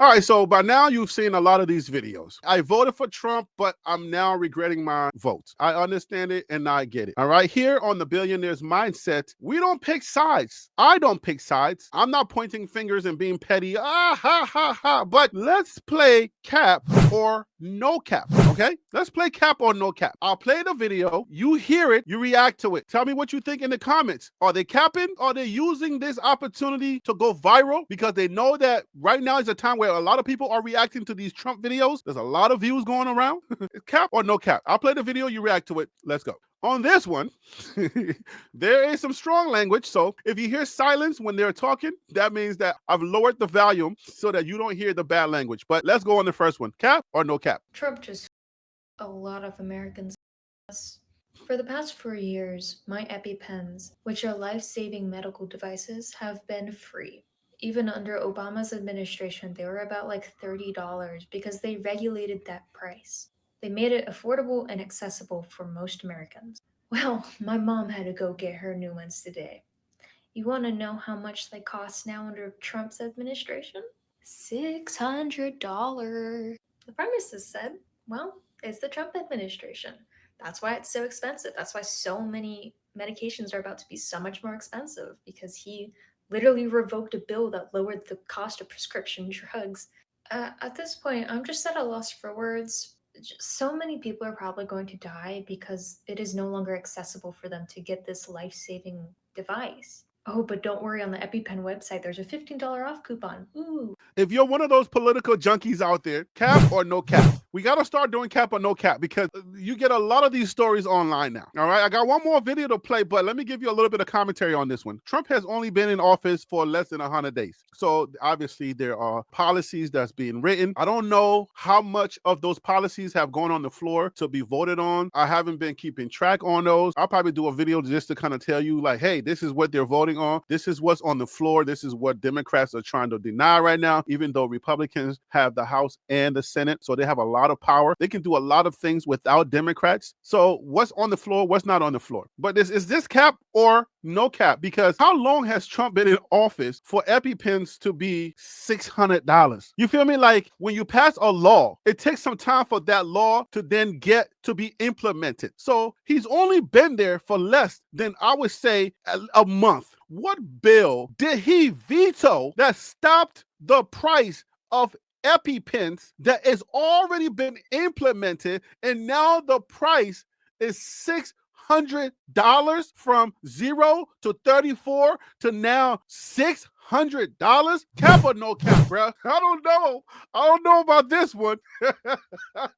All right, so by now you've seen a lot of these videos. I voted for Trump, but I'm now regretting my vote. I understand it and I get it. All right, here on the Billionaires Mindset, we don't pick sides. I don't pick sides. I'm not pointing fingers and being petty. Ah, ha, ha, ha. But let's play cap or no cap, okay? Let's play cap or no cap. I'll play the video. You hear it. You react to it. Tell me what you think in the comments. Are they capping? Are they using this opportunity to go viral because they know that right now is a time where a lot of people are reacting to these Trump videos? There's a lot of views going around. Cap or no cap? I'll play the video. You react to it. Let's go. On this one, there is some strong language. So if you hear silence when they're talking, that means that I've lowered the volume so that you don't hear the bad language. But let's go on the first one. Cap or no cap? Trump just a lot of Americans. For the past 4 years, my EpiPens, which are life-saving medical devices, have been free. Even under Obama's administration, they were about like $30 because they regulated that price. They made it affordable and accessible for most Americans. Well, my mom had to go get her new ones today. You want to know how much they cost now under Trump's administration? $600. The pharmacist said, well, it's the Trump administration. That's why it's so expensive. That's why so many medications are about to be so much more expensive, because he literally revoked a bill that lowered the cost of prescription drugs. At this point, I'm just at a loss for words. So many people are probably going to die because it is no longer accessible for them to get this life-saving device. Oh, but don't worry, on the EpiPen website, there's a $15 off coupon. Ooh. If you're one of those political junkies out there, cap or no cap? We got to start doing cap or no cap because you get a lot of these stories online now. All right, I got one more video to play, but let me give you a little bit of commentary on this one. Trump has only been in office for less than 100 days. So obviously there are policies that's being written. I don't know how much of those policies have gone on the floor to be voted on. I haven't been keeping track on those. I'll probably do a video just to kind of tell you like, hey, this is what they're voting on. This is what's on the floor. This is what Democrats are trying to deny right now, even though Republicans have the House and the Senate. So they have a lot of power. They can do a lot of things without Democrats. So what's on the floor, what's not on the floor? But is this cap or no cap? Because how long has Trump been in office for EpiPens to be $600? You feel me? Like when you pass a law, it takes some time for that law to then get to be implemented. So he's only been there for less than, I would say, a month. What bill did he veto that stopped the price of EpiPens that has already been implemented, and now the price is $600 from 0 to 34 to now $600? Cap or no cap, bro? I don't know about this one. I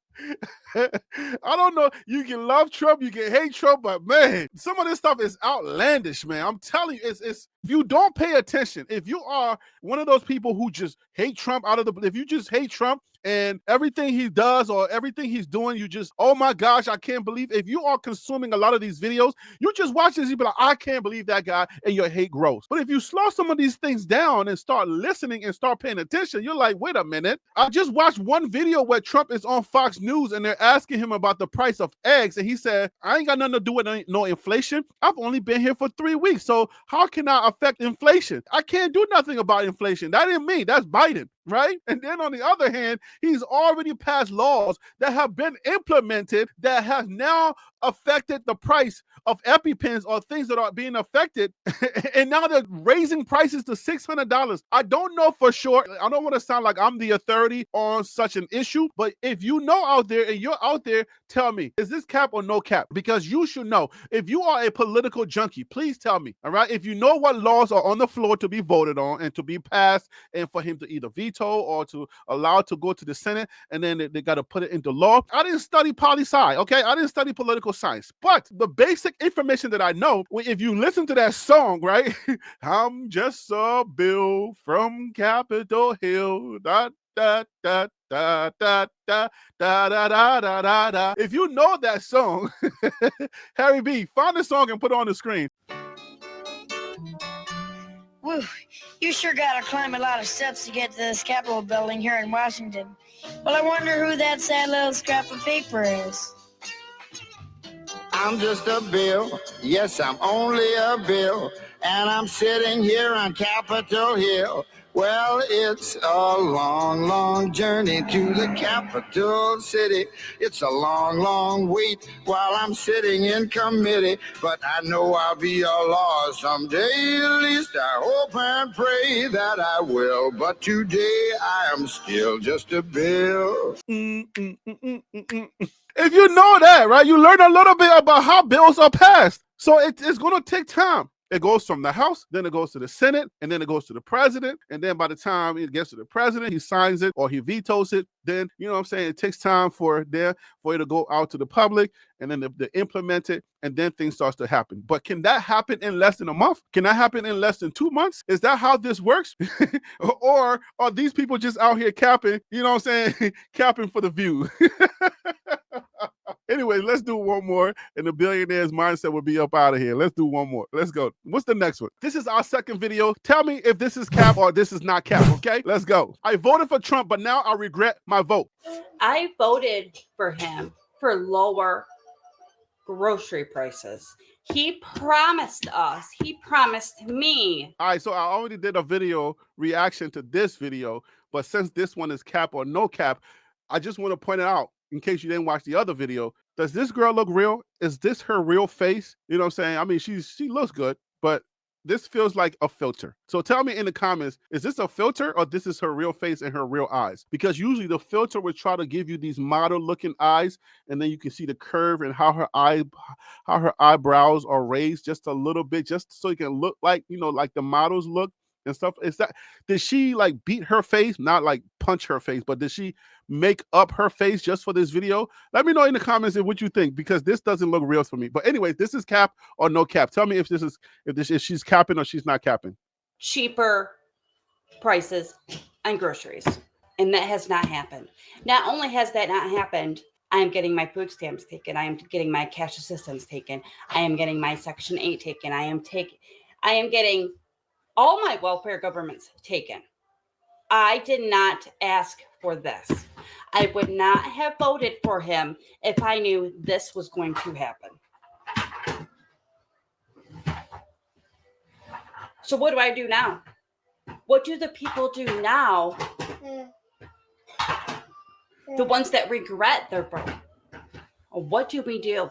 don't know. You can love Trump, you can hate Trump, but man, some of this stuff is outlandish, man. I'm telling you, it's if you don't pay attention, if you are one of those people who just hate Trump if you just hate Trump and everything he does or everything he's doing, you just, oh my gosh, I can't believe. If you are consuming a lot of these videos, you just watch this, you be like, I can't believe that guy, and your hate grows. But if you slow some of these things down and start listening and start paying attention, you're like, wait a minute. I just watched one video where Trump is on Fox News and they're asking him about the price of eggs, and he said, I ain't got nothing to do with no inflation. I've only been here for 3 weeks, so how can I affect inflation? I can't do nothing about inflation. That ain't me. That's Biden, right? And then on the other hand, he's already passed laws that have been implemented that has now affected the price of EpiPens or things that are being affected. And now they're raising prices to $600. I don't know for sure. I don't want to sound like I'm the authority on such an issue, but if you know out there and you're out there, tell me, is this cap or no cap? Because you should know. If you are a political junkie, please tell me, all right? If you know what laws are on the floor to be voted on and to be passed, and for him to either veto or to allow it to go to the Senate, and then they got to put it into law. I didn't study poli-sci, okay? I didn't study political science, but the basic information that I know, if you listen to that song, right? I'm just a bill from Capitol Hill, da, da, da, da, da, da, da, da, da, da, da, da. If you know that song, Harry B, find the song and put it on the screen. Woo, you sure gotta climb a lot of steps to get to this Capitol building here in Washington. Well, I wonder who that sad little scrap of paper is. I'm just a bill. Yes, I'm only a bill. and I'm sitting here on Capitol Hill. Well, it's a long, long journey to the capital city. It's a long, long wait while I'm sitting in committee. But I know I'll be a law someday. At least I hope and pray that I will. But today I am still just a bill. If you know that, right, you learn a little bit about how bills are passed. So it's going to take time. It goes from the House, then it goes to the Senate, and then it goes to the president. And then by the time it gets to the president, he signs it or he vetoes it. Then, you know what I'm saying, it takes time for it to go out to the public, and then they implement it, and then things starts to happen. But can that happen in less than a month? Can that happen in less than 2 months? Is that how this works? Or are these people just out here capping, you know what I'm saying, capping for the view? Anyway, let's do one more, and the billionaire's mindset will be up out of here. Let's do one more. Let's go. What's the next one? This is our second video. Tell me if this is cap or this is not cap, okay? Let's go. I voted for Trump, but now I regret my vote. I voted for him for lower grocery prices. He promised us, he promised me. All right, so I already did a video reaction to this video, but since this one is cap or no cap, I just want to point it out in case you didn't watch the other video. Does this girl look real? Is this her real face? You know what I'm saying? I mean, she looks good, but this feels like a filter. So tell me in the comments, is this a filter or this is her real face and her real eyes? Because usually the filter would try to give you these model looking eyes, and then you can see the curve and how her eyebrows are raised just a little bit, just so you can look like, you know, like the models look and stuff. Did she like beat her face? Not like punch her face, but did she make up her face just for this video? Let me know in the comments what you think, because this doesn't look real for me. But anyway, this is cap or no cap. Tell me if she's capping or she's not capping. Cheaper prices on groceries, and that has not happened. Not only has that not happened, I am getting my food stamps taken. I am getting my cash assistance taken. I am getting my Section 8 taken. I am getting all my welfare governments taken. I did not ask for this. I would not have voted for him if I knew this was going to happen. So what do I do now? What do the people do now? The ones that regret their vote. What do we do?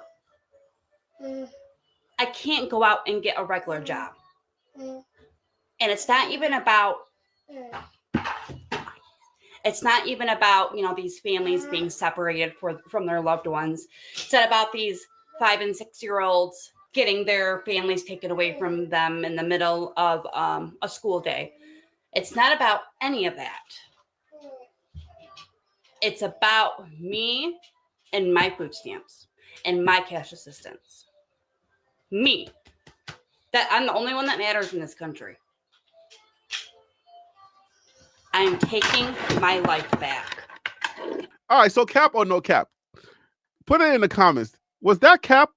I can't go out and get a regular job. And it's not even about, you know, these families being separated from their loved ones. It's not about these 5 and 6 year olds getting their families taken away from them in the middle of a school day. It's not about any of that. It's about me and my food stamps and my cash assistance. Me. That I'm the only one that matters in this country. I am taking my life back. All right, so cap or no cap? Put it in the comments. Was that cap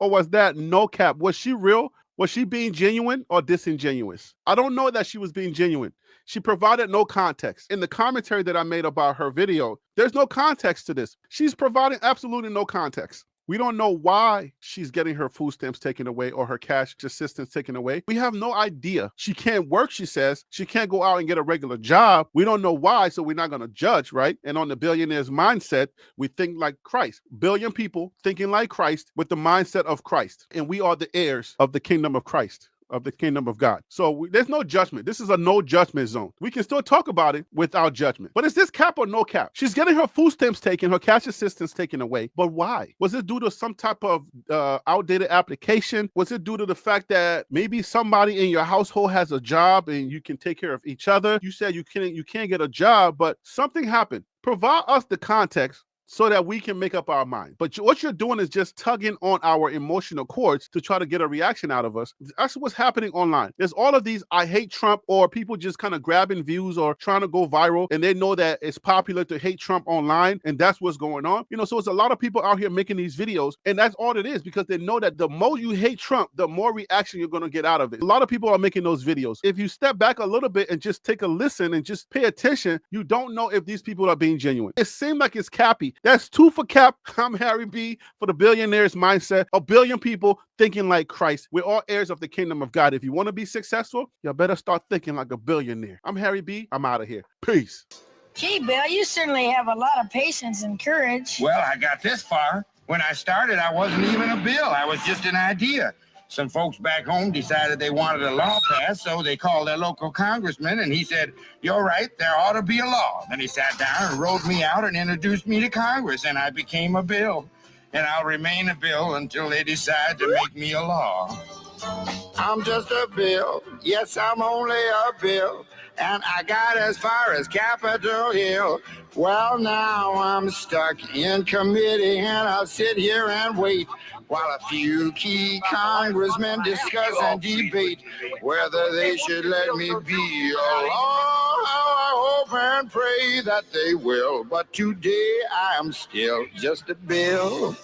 or was that no cap? Was she real? Was she being genuine or disingenuous? I don't know that she was being genuine. She provided no context. In the commentary that I made about her video, there's no context to this. She's providing absolutely no context. We don't know why she's getting her food stamps taken away or her cash assistance taken away. We have no idea. She can't work, she says. She can't go out and get a regular job. We don't know why, so we're not going to judge, right? And on the billionaire's mindset, we think like Christ. Billion people thinking like Christ with the mindset of Christ. And we are the heirs of the kingdom of Christ, of the kingdom of God. So there's no judgment. This is a no judgment zone. We can still talk about it without judgment. But is this cap or no cap? She's getting her food stamps taken, her cash assistance taken away. But why? Was it due to some type of outdated application? Was it due to the fact that maybe somebody in your household has a job and you can take care of each other? You said you can't get a job, but something happened. Provide us the context so that we can make up our mind. But what you're doing is just tugging on our emotional cords to try to get a reaction out of us. That's what's happening online. There's all of these I hate Trump, or people just kind of grabbing views or trying to go viral, and they know that it's popular to hate Trump online, and that's what's going on. You know, so it's a lot of people out here making these videos, and that's all it is, because they know that the more you hate Trump, the more reaction you're going to get out of it. A lot of people are making those videos. If you step back a little bit and just take a listen and just pay attention, you don't know if these people are being genuine. It seemed like it's cappy. That's 2 for Cap. I'm Harry B for the Billionaires Mindset. A billion people thinking like Christ. We're all heirs of the kingdom of God. If you want to be successful, you better start thinking like a billionaire. I'm Harry B. I'm out of here. Peace. Gee, Bill, you certainly have a lot of patience and courage. Well, I got this far. When I started, I wasn't even a bill. I was just an idea. Some folks back home decided they wanted a law passed, so they called their local congressman, and he said, "You're right, there ought to be a law." Then he sat down and wrote me out and introduced me to Congress, and I became a bill. And I'll remain a bill until they decide to make me a law. I'm just a bill. Yes, I'm only a bill. And I got as far as Capitol Hill. Well, now I'm stuck in committee, and I'll sit here and wait while a few key congressmen discuss and debate whether they should let me be a law. I hope and pray that they will. But today I am still just a bill.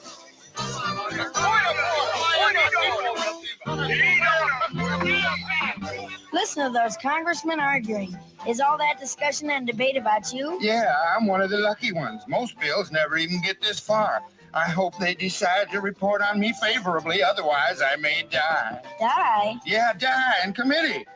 Listen to those congressmen arguing. Is all that discussion and debate about you? Yeah, I'm one of the lucky ones. Most bills never even get this far. I hope they decide to report on me favorably, otherwise I may die. Die? Yeah, die in committee.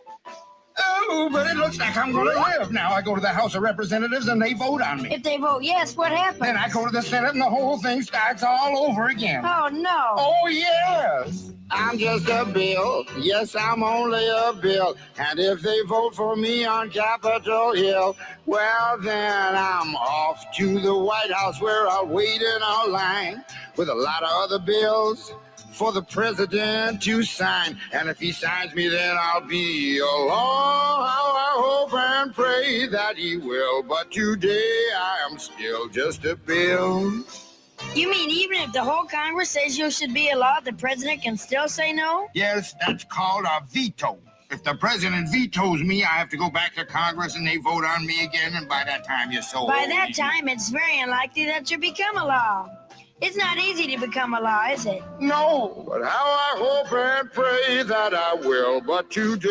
Oh, but it looks like I'm going to live. Now I go to the House of Representatives and they vote on me. If they vote yes, what happens? Then I go to the Senate and the whole thing starts all over again. Oh, no. Oh, yes. I'm just a bill. Yes, I'm only a bill. And if they vote for me on Capitol Hill, well, then I'm off to the White House where I'll wait in a line with a lot of other bills for the president to sign. And if he signs me, then I'll be a law. I hope and pray that he will. But today I am still just a bill. You mean even if the whole Congress says you should be a law, the president can still say no? Yes, that's called a veto. If the president vetoes me, I have to go back to Congress and they vote on me again. And by that time, you're so By old. that time, it's very unlikely that you become a law. It's not easy to become a law, is it? No, but how I hope and pray that I will. But today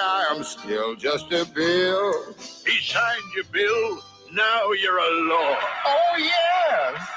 I am still just a bill. He signed your bill. Now you're a law. Oh, yes.